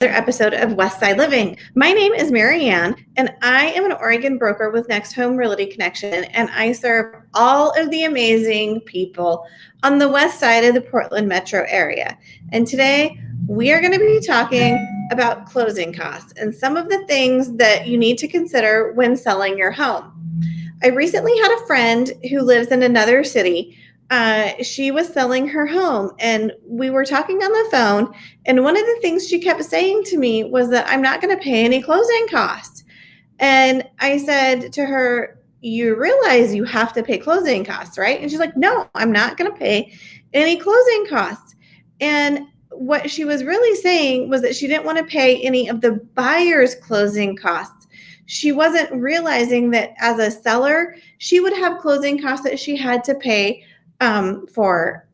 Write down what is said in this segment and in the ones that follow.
episode of Westside Living. My name is Marianne, and I am an Oregon broker with Next Home Realty Connection, and I serve all of the amazing people on the west side of the Portland metro area. And today we are going to be talking about closing costs and some of the things that you need to consider when selling your home. I recently had a friend who lives in another city. She was selling her home and we were talking on the phone. And one of the things she kept saying to me was that I'm not going to pay any closing costs. And I said to her, you realize you have to pay closing costs, right? And she's like, no, I'm not going to pay any closing costs. And what she was really saying was that she didn't want to pay any of the buyer's closing costs. She wasn't realizing that as a seller, she would have closing costs that she had to pay for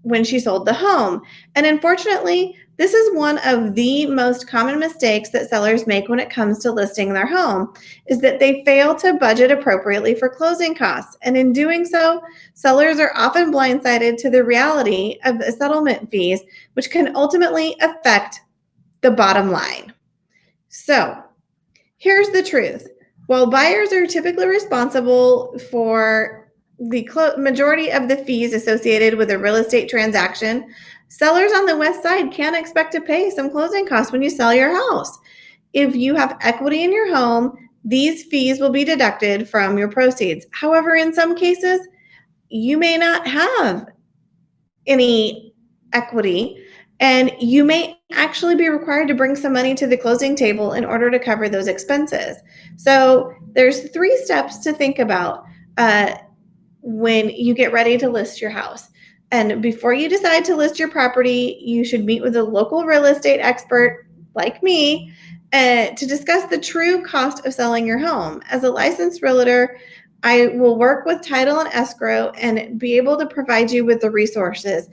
when she sold the home. And unfortunately, this is one of the most common mistakes that sellers make when it comes to listing their home, is that they fail to budget appropriately for closing costs. And in doing so, sellers are often blindsided to the reality of the settlement fees, which can ultimately affect the bottom line. So here's the truth. While buyers are typically responsible for the majority of the fees associated with a real estate transaction, sellers on the west side can expect to pay some closing costs when you sell your house. If you have equity in your home, these fees will be deducted from your proceeds. However, in some cases, you may not have any equity, and you may actually be required to bring some money to the closing table in order to cover those expenses. So there's 3 steps to think about when you get ready to list your house. And before you decide to list your property, you should meet with a local real estate expert like me to discuss the true cost of selling your home. As a licensed realtor, I will work with title and escrow and be able to provide you with the resources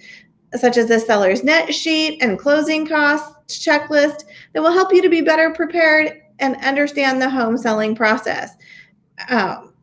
such as the seller's net sheet and closing costs checklist that will help you to be better prepared and understand the home selling process.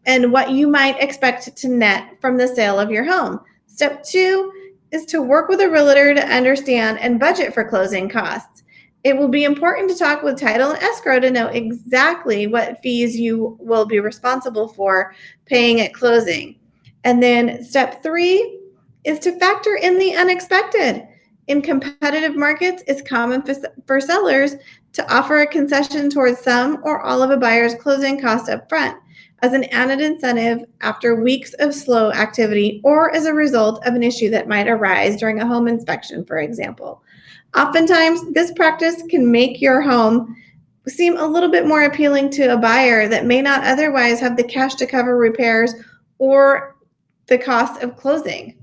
And what you might expect to net from the sale of your home. Step 2 is to work with a realtor to understand and budget for closing costs. It will be important to talk with title and escrow to know exactly what fees you will be responsible for paying at closing. And then step 3 is to factor in the unexpected. In competitive markets, it's common for sellers to offer a concession towards some or all of a buyer's closing costs up front, as an added incentive after weeks of slow activity or as a result of an issue that might arise during a home inspection, for example. Oftentimes, this practice can make your home seem a little bit more appealing to a buyer that may not otherwise have the cash to cover repairs or the cost of closing.